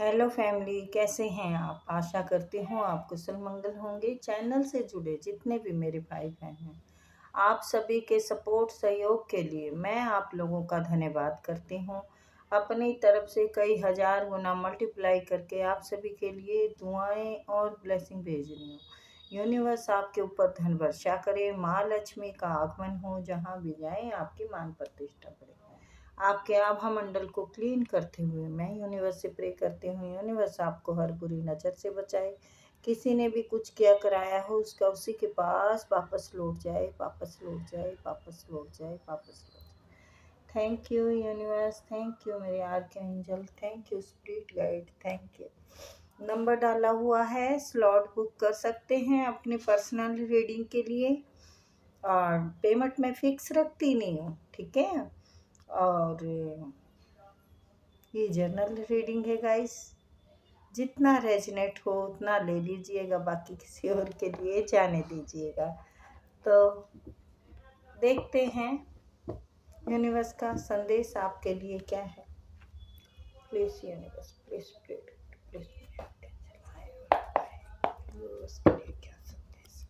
Hello family, कैसे हैं आप? आशा करती हूँ आप कुशल मंगल होंगे। चैनल से जुड़े जितने भी मेरे भाई बहन हैं, आप सभी के सपोर्ट सहयोग के लिए मैं आप लोगों का धन्यवाद करती हूँ। अपनी तरफ से कई हजार गुना मल्टीप्लाई करके आप सभी के लिए दुआएं और ब्लेसिंग भेज रही हूँ। यूनिवर्स आपके ऊपर धन वर्षा करे, माँ लक्ष्मी का आगमन हो, जहाँ भी जाएं आपकी मान प्रतिष्ठा करे। आपके आभा मंडल को क्लीन करते हुए मैं यूनिवर्स से प्रे करती हूँ, यूनिवर्स आपको हर बुरी नज़र से बचाए। किसी ने भी कुछ किया कराया हो उसका उसी के पास वापस लौट जाए, वापस लौट जाए, वापस लौट जाए, वापस लौट जाए। Thank you universe, thank you मेरे archangel, thank you spirit guide, thank you. Number डाला हुआ है, स्लॉट बुक कर सकते हैं अपने पर्सनल रीडिंग के लिए। और पेमेंट मैं फिक्स रखती नहीं हूँ, ठीक है। और ये जर्नल रीडिंग है गाइस, जितना रेजनेट हो उतना ले लीजिएगा, बाकी किसी और के लिए जाने दीजिएगा। तो देखते हैं यूनिवर्स का संदेश आपके लिए क्या है। Please universe, please please please universe के लिए क्या संदेश,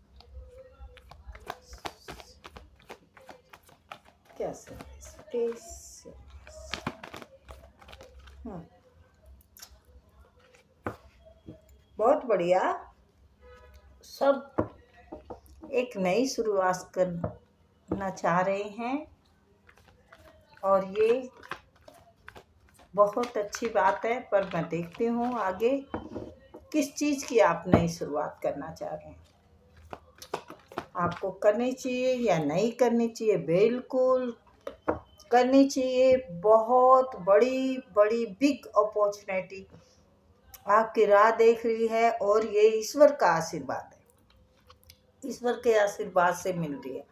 क्या संदेश प्लीज। बहुत बढ़िया। सब एक नई शुरुआत करना चाह रहे हैं और ये बहुत अच्छी बात है, पर मैं देखती हूँ आगे किस चीज़ की आप नई शुरुआत करना चाह रहे हैं। आपको करनी चाहिए या नहीं करनी चाहिए? बिल्कुल करनी चाहिए। बहुत बड़ी बड़ी बिग अपॉर्चुनिटी आपकी राह देख रही है और ये ईश्वर का आशीर्वाद है, ईश्वर के आशीर्वाद से मिल रही है।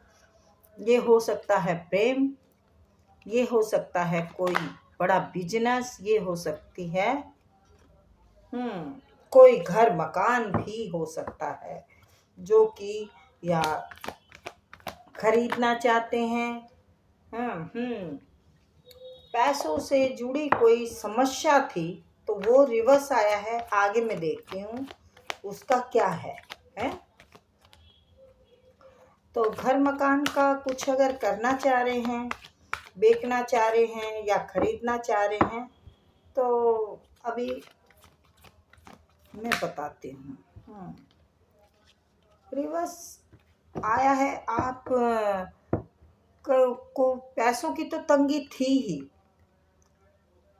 ये हो सकता है प्रेम, ये हो सकता है कोई बड़ा बिजनेस, ये हो सकती है कोई घर मकान भी हो सकता है जो कि या खरीदना चाहते हैं। पैसों से जुड़ी कोई समस्या थी तो वो रिवर्स आया है। आगे मैं देखती हूँ उसका क्या है? तो घर मकान का कुछ अगर करना चाह रहे हैं, बेचना चाह रहे हैं या खरीदना चाह रहे हैं तो अभी मैं बताती हूँ। रिवर्स आया है। आप को पैसों की तो तंगी थी ही,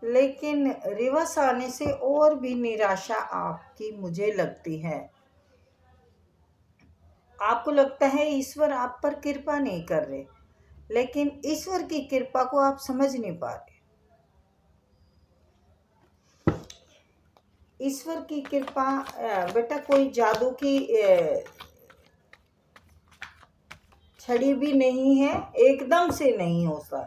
लेकिन रिवर्स आने से और भी निराशा आपकी मुझे लगती है। आपको लगता है ईश्वर आप पर कृपा नहीं कर रहे, लेकिन ईश्वर की कृपा को आप समझ नहीं पा रहे। ईश्वर की कृपा बेटा कोई जादू की छड़ी भी नहीं है, एकदम से नहीं होता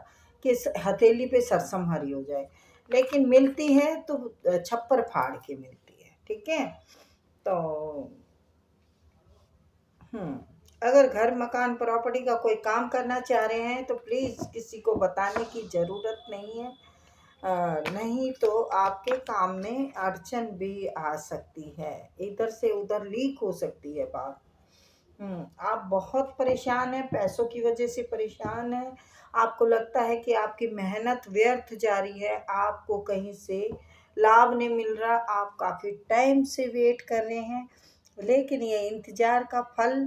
कि हथेली पे सरसमहारी हो जाए, लेकिन मिलती है तो छप्पर फाड़ के मिलती है, ठीक है। तो अगर घर मकान प्रॉपर्टी का कोई काम करना चाह रहे हैं तो प्लीज़ किसी को बताने की ज़रूरत नहीं है। नहीं तो आपके काम में अड़चन भी आ सकती है, इधर से उधर लीक हो सकती है बात। आप बहुत परेशान हैं, पैसों की वजह से परेशान हैं। आपको लगता है कि आपकी मेहनत व्यर्थ जा रही है, आपको कहीं से लाभ नहीं मिल रहा, आप काफ़ी टाइम से वेट कर रहे हैं, लेकिन ये इंतज़ार का फल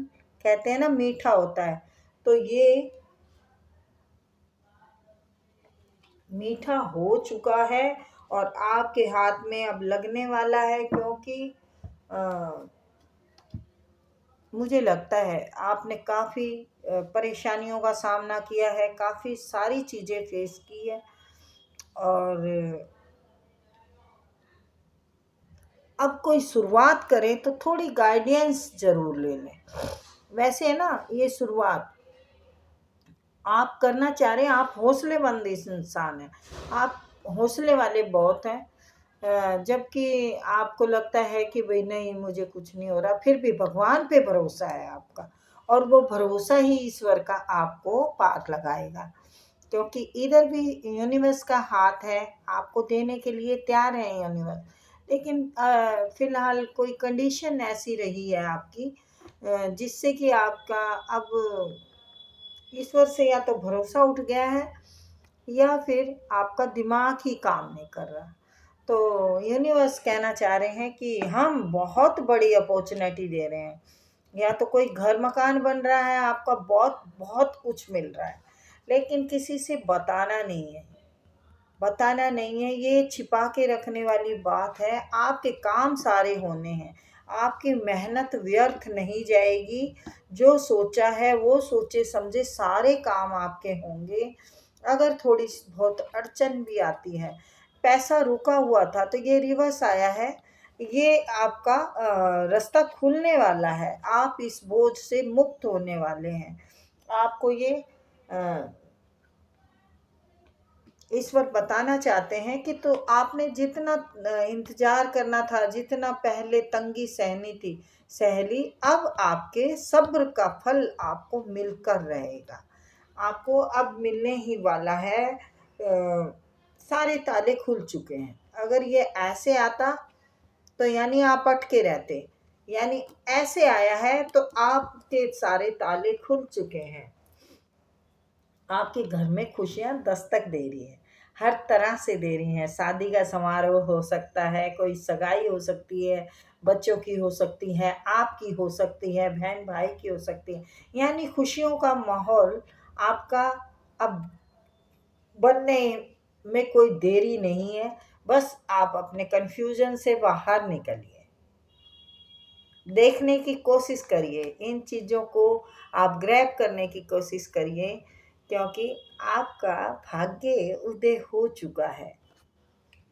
कहते हैं ना मीठा होता है, तो ये मीठा हो चुका है और आपके हाथ में अब लगने वाला है। क्योंकि मुझे लगता है आपने काफ़ी परेशानियों का सामना किया है, काफ़ी सारी चीज़ें फेस की है और अब कोई शुरुआत करें तो थोड़ी गाइडेंस ज़रूर ले लें। वैसे है ना, ये शुरुआत आप करना चाह रहे हैं, आप हौसलेमंद इंसान हैं, आप हौसले वाले बहुत हैं। जबकि आपको लगता है कि भाई नहीं मुझे कुछ नहीं हो रहा, फिर भी भगवान पे भरोसा है आपका और वो भरोसा ही ईश्वर का आपको पार लगाएगा। क्योंकि इधर भी यूनिवर्स का हाथ है, आपको देने के लिए तैयार है यूनिवर्स, लेकिन फिलहाल कोई कंडीशन ऐसी रही है आपकी, जिससे कि आपका अब ईश्वर से या तो भरोसा उठ गया है, या फिर आपका दिमाग ही काम नहीं कर रहा। तो यूनिवर्स कहना चाह रहे हैं कि हम बहुत बड़ी अपॉर्चुनिटी दे रहे हैं। या तो कोई घर मकान बन रहा है, आपका बहुत बहुत कुछ मिल रहा है, लेकिन किसी से बताना नहीं है। बताना नहीं है, ये छिपा के रखने वाली बात है। आपके काम सारे होने हैं, आपकी मेहनत व्यर्थ नहीं जाएगी। जो सोचा है वो सोचे समझे सारे काम आपके होंगे। अगर थोड़ी बहुत अड़चन भी आती है, पैसा रुका हुआ था तो ये रिवर्स आया है, ये आपका रास्ता खुलने वाला है। आप इस बोझ से मुक्त होने वाले हैं। आपको ये ईश्वर बताना चाहते हैं कि तो आपने जितना इंतजार करना था, जितना पहले तंगी सहनी थी, सह ली। अब आपके सब्र का फल आपको मिलकर रहेगा। आपको अब मिलने ही वाला है। सारे ताले खुल चुके हैं। अगर ये ऐसे आता तो यानी आप अटके रहते, यानी ऐसे आया है तो आपके सारे ताले खुल चुके हैं। आपके घर में खुशियां दस्तक दे रही है, हर तरह से दे रही हैं। शादी का समारोह हो सकता है, कोई सगाई हो सकती है, बच्चों की हो सकती है, आपकी हो सकती है, बहन भाई की हो सकती है। यानी खुशियों का माहौल आपका अब बनने में कोई देरी नहीं है। बस आप अपने कन्फ्यूजन से बाहर निकलिए, देखने की कोशिश करिए, इन चीज़ों को आप ग्रैब करने की कोशिश करिए, क्योंकि आपका भाग्य उदय हो चुका है।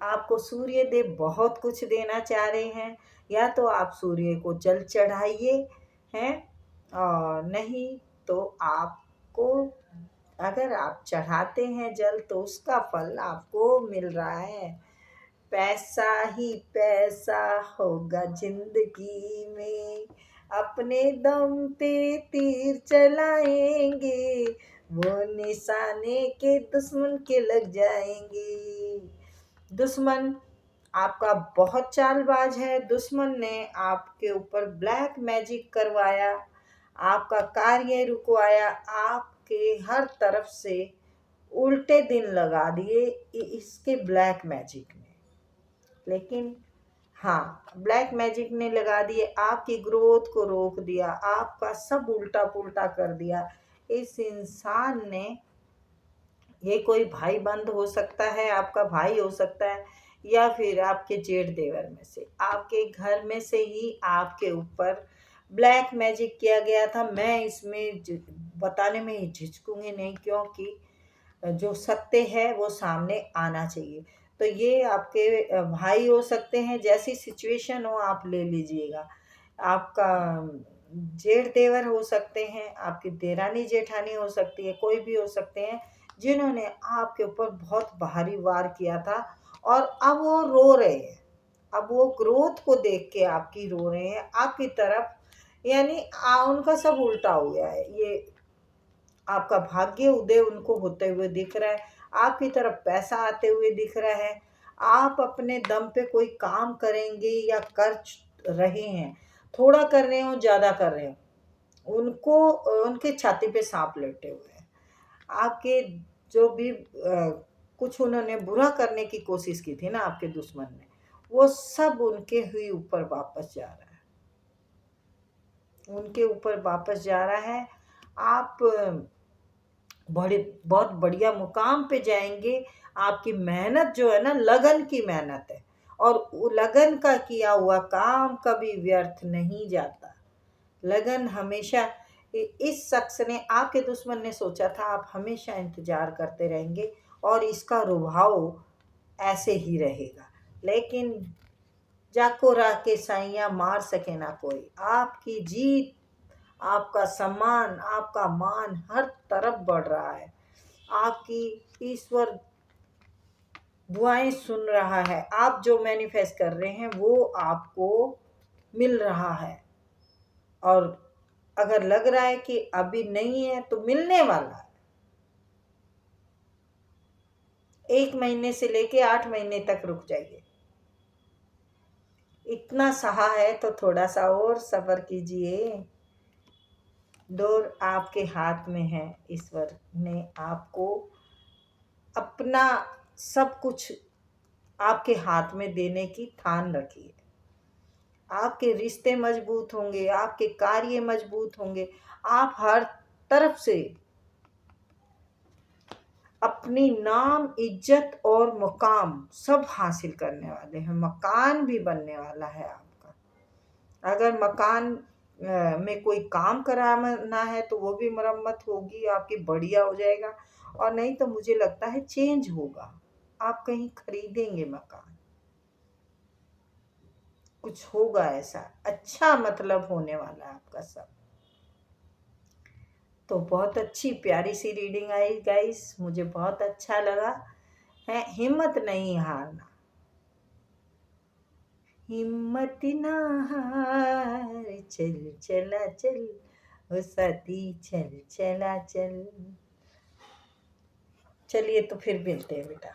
आपको सूर्य देव बहुत कुछ देना चाह रहे हैं। या तो आप सूर्य को जल चढ़ाइए हैं, और नहीं तो आपको, अगर आप चढ़ाते हैं जल तो उसका फल आपको मिल रहा है। पैसा ही पैसा होगा जिंदगी में, अपने दम पे तीर चलाएंगे, वो निशाने के दुश्मन के लग जाएंगे। दुश्मन आपका बहुत चालबाज है। दुश्मन ने आपके ऊपर ब्लैक मैजिक करवाया, आपका कार्य रुकवाया, आपके हर तरफ से उल्टे दिन लगा दिए इसके ब्लैक मैजिक ने। लेकिन हाँ, ब्लैक मैजिक ने लगा दिए, आपकी ग्रोथ को रोक दिया, आपका सब उल्टा पुल्टा कर दिया इस इंसान ने। ये कोई भाई बंद हो सकता है, आपका भाई हो सकता है, या फिर आपके जेठ देवर में से, आपके घर में से ही आपके ऊपर ब्लैक मैजिक किया गया था। मैं इसमें बताने में झिझकूंगी नहीं, क्योंकि जो सत्य है वो सामने आना चाहिए। तो ये आपके भाई हो सकते हैं, जैसी सिचुएशन हो आप ले लीजिएगा। आपका जेठ देवर हो सकते हैं, आपकी देरानी जेठानी हो सकती है, कोई भी हो सकते हैं जिन्होंने आपके ऊपर बहुत भारी वार किया था, और अब वो रो रहे हैं। अब वो ग्रोथ को देख के आपकी रो रहे हैं आपकी तरफ। यानी उनका सब उल्टा हो गया है। ये आपका भाग्य उदय उनको होते हुए दिख रहा है, आपकी तरफ पैसा आते हुए दिख रहा है। आप अपने दम पे कोई काम करेंगे या कर रहे हैं, थोड़ा कर रहे हो ज़्यादा कर रहे हो, उनको उनके छाती पे सांप लेटे हुए हैं। आपके जो भी कुछ उन्होंने बुरा करने की कोशिश की थी ना आपके दुश्मन ने, वो सब उनके ही ऊपर वापस जा रहा है, उनके ऊपर वापस जा रहा है। आप बड़े बहुत बढ़िया मुकाम पे जाएंगे। आपकी मेहनत जो है ना, लगन की मेहनत है, और लगन का किया हुआ काम कभी व्यर्थ नहीं जाता। लगन हमेशा, इस शख्स ने, आपके दुश्मन ने सोचा था आप हमेशा इंतजार करते रहेंगे और इसका रुझाव ऐसे ही रहेगा। लेकिन जाको राह के साइयाँ मार सके ना कोई, आपकी जीत, आपका सम्मान, आपका मान हर तरफ बढ़ रहा है। आपकी ईश्वर दुआएं सुन रहा है। आप जो मैनिफेस्ट कर रहे हैं वो आपको मिल रहा है, और अगर लग रहा है कि अभी नहीं है तो मिलने वाला है। 1 महीने से लेके 8 महीने तक रुक जाइए, इतना सहा है तो थोड़ा सा और सब्र कीजिए। डोर आपके हाथ में है। ईश्वर ने आपको अपना सब कुछ आपके हाथ में देने की ठान रखी है। आपके रिश्ते मजबूत होंगे, आपके कार्य मजबूत होंगे, आप हर तरफ से अपनी नाम, इज्जत और मुकाम सब हासिल करने वाले हैं। मकान भी बनने वाला है आपका। अगर मकान में कोई काम कराना है तो वो भी मरम्मत होगी आपकी, बढ़िया हो जाएगा। और नहीं तो मुझे लगता है चेंज होगा, आप कहीं खरीदेंगे मकान, कुछ होगा ऐसा अच्छा, मतलब होने वाला है आपका सब। तो बहुत अच्छी प्यारी सी रीडिंग आई गाइस, मुझे बहुत अच्छा लगा है। हिम्मत नहीं हारना, हिम्मत ना हार, चल चला चल ओ साथी, चल चला चल। चलिए तो फिर मिलते हैं बेटा।